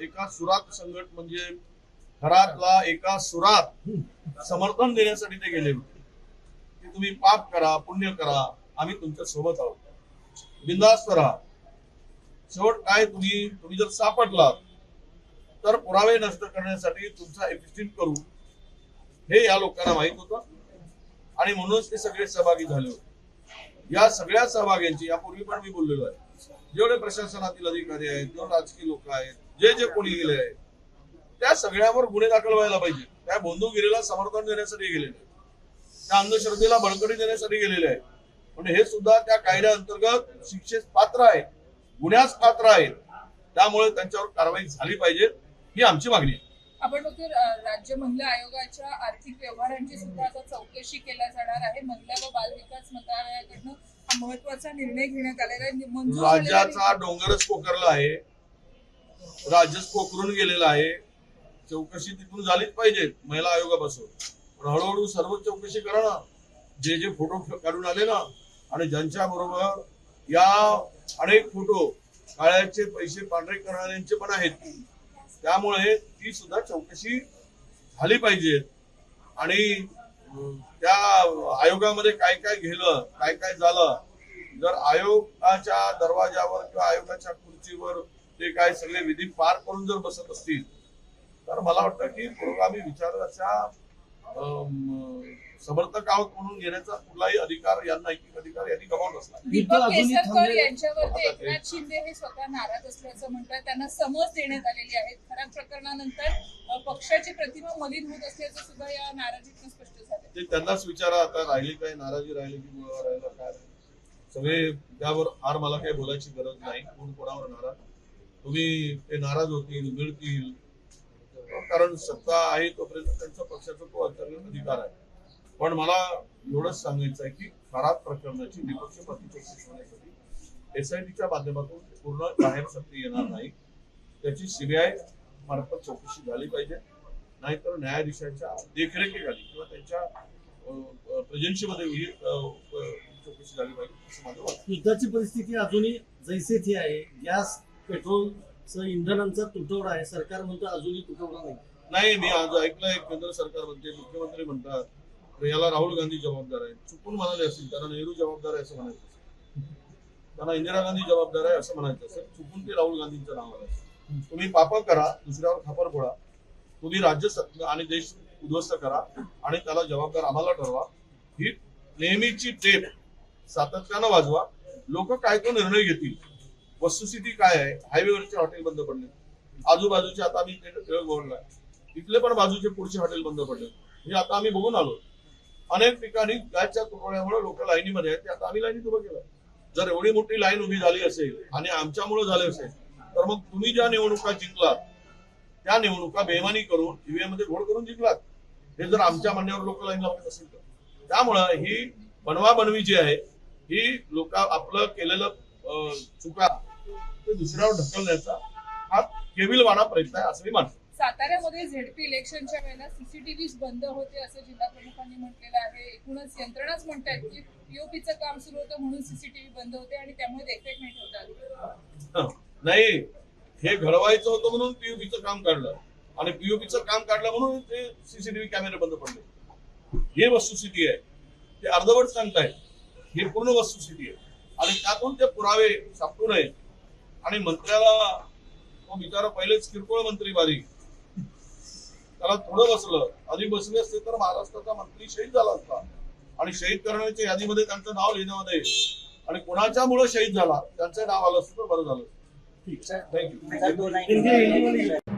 एका सुरात संघट म्हणजे घरातला एका सुरात समर्थन देण्यासाठी ते गेले होते की तुम्ही पाप करा पुण्य करा आम्ही तुमच्या सोबत आहोत बिनधास्त राहा. शेवट काय तुम्ही जर सापडलात तर पुरावे नष्ट करण्यासाठी तुमचा एफिस्टिंग करू हे या लोकांना माहित होतं आणि म्हणूनच ते सगळे सहभागी झाले होते. या सगळ्या सहभाग्यांची यापूर्वी पण मी बोललेलो आहे जेवढे प्रशासनातील अधिकारी आहेत जेवढे राजकीय लोक आहेत जे कोणी गेले आहेत त्या सगळ्यावर गुन्हे दाखल व्हायला पाहिजे. त्या बंधुगिरीला समर्थन देण्यासाठी गेलेले आहेत त्या अंधश्रद्धेला बळकटी देण्यासाठी गेलेले आहेत म्हणजे हे सुद्धा त्या कायद्याअंतर्गत शिक्षेस पात्र आहेत गुन्ह्यास पात्र आहेत त्यामुळे त्यांच्यावर कारवाई झाली पाहिजे ही आमची मागणी आहे. आपण बघतो राज्य महिला आयोगाच्या आर्थिक व्यवहारांची सुद्धा आता चौकशी केल्या जाणार आहे. महिला व बाल विकास मंत्रालयाकडून हा महत्वाचा निर्णय घेण्यात आलेला आहे. राज्याचा डोंगरच पोखरला आहे राज्यच पोखरून गेलेला आहे. चौकशी तिथून झालीच पाहिजे महिला आयोगापासून पण हळूहळू सर्व चौकशी करा ना. जे फोटो काढून आले ना आणि ज्यांच्या बरोबर या अनेक फोटो काळ्याचे पैसे पांढरे करणाऱ्यांचे पण आहेत त्यामुळे ती सुद्धा चौकशी झाली पाहिजे आणि त्या आयोगामध्ये काय काय गेलं काय काय झालं जर आयोगाच्या दरवाजावर किंवा आयोगाच्या खुर्चीवर ते काय सगळे विधी पार करून जर बसत असतील तर मला वाटतं की पुरोगामी विचाराच्या समर्थक आहोत म्हणून घेण्याचा कुठलाही अधिकार यांना नैतिक अधिकार यांनी गमावला असला. दीपक केसरकर यांच्यावरती एकनाथ शिंदे हे स्वतः नाराज असल्याचं म्हणतात त्यांना समज देण्यात आलेली आहे. खऱ्या प्रकरणानंतर पक्षाची प्रतिमा मलिन होत असल्याचं सुद्धा या नाराजीतून स्पष्ट झालं. ते त्यांनाच विचारा आता राहिली काय नाराजी राहिली की मुळावर राहिला काय सगळे त्यावर फार मला काही बोलायची गरज नाही. कोण कोणावर नाराज तुम्ही ते नाराज होतील मिळतील कारण सत्ता आहे तोपर्यंत त्यांचा पक्षाचा तो अधिकार आहे. पण मला एवढंच सांगायचं आहे की खराब प्रकरणाची निपक्षपाती चौकशी होण्यासाठी एसआयटीच्या माध्यमातून पूर्ण बाहेर सत्य येणार नाही. त्याची सीबीआय मार्फत चौकशी झाली पाहिजे नाहीतर न्यायाधीशाच्या देखरेखीखाली किंवा त्यांच्या प्रेझेन्सीमध्ये ही चौकशी झाली पाहिजे असं माझं वाटतं. युद्धाची परिस्थिती अजूनही जैसे ती आहे. गॅस पेट्रोलचं इंधनांचा तुटवडा आहे. सरकार म्हणतं अजूनही तुटवडा नाही. मी आज ऐकलंय केंद्र सरकार म्हणते मुख्यमंत्री म्हणतात याला राहुल गांधी जबाबदार आहे. चुकून म्हणाले असतील त्यांना नेहरू जबाबदार आहे असं म्हणायचं असेल त्यांना इंदिरा गांधी जबाबदार आहे असं म्हणायचं असेल चुकून ते राहुल गांधींचं नाव आहे. तुम्ही पाप करा दुसऱ्यावर खापर फोडा तुम्ही राज्य आणि देश उद्ध्वस्त करा आणि त्याला जबाबदार आम्हाला ठरवा ही नेहमीची टेप सातत्यानं वाजवा. लोक काय तो निर्णय घेतील. वस्तुस्थिती काय आहे हायवेवरचे हॉटेल बंद पडले आजूबाजूचे आता आम्ही टिळक भवनला इथले पण बाजूचे पुढचे हॉटेल बंद पडले हे आता आम्ही बघून आलो. अनेक ठिकाणी गॅसच्या तुटवड्यामुळे लोक लाईनीमध्ये आहेत ते आता आम्ही लाईनीत उभं केलं. जर एवढी मोठी लाईन उभी झाली असेल आणि आमच्यामुळे झाले असेल तर मग तुम्ही ज्या निवडणुका जिंकलात त्या निवडणुका बेमानी करून ईव्हीएम मध्ये घोड करून जिंकलात हे जर आमच्या म्हणण्यावर लोक लाईन लावत असेल तर त्यामुळं ही बनवाबनवी जी आहे ही लोक आपलं केलेलं चुका ते दुसऱ्यावर ढकलण्याचा हा केविलवाणा प्रयत्न आहे असं मी मानतो. साताऱ्यामध्ये झेडपी इलेक्शनच्या वेळेला सीसीटीव्ही बंद होते असं जिल्हा प्रमुखांनी म्हटलेलं आहे. एकूणच यंत्रणाच म्हणतात की पीओपीचं काम सुरू होतं म्हणून सीसीटीव्ही बंद होते आणि त्यामुळे देखरेख नाही ठेवता नाही. हे घडवायचं होतं म्हणून पीओपीचं काम काढलं आणि पीओपीचं काम काढलं म्हणून ते सीसीटीव्ही कॅमेरे बंद पडले. हे वस्तुस्थिती आहे. ते अर्धवट सांगतायत. ही पूर्ण वस्तुस्थिती आहे आणि त्यातून ते पुरावे सापडू नये आणि मंत्र्याला तो बिचारा पहिलेच किरकोळ मंत्री बारीक त्याला थोडं बसलं अधिक बसले असते तर महाराष्ट्राचा मंत्री शहीद झाला असता आणि शहीद करण्याच्या यादीमध्ये त्यांचं नाव लिहिण्यामध्ये आणि कोणाच्यामुळे शहीद झाला त्यांचं नाव आलं असतं तर बरं झालं. ठीक आहे. थँक्यू.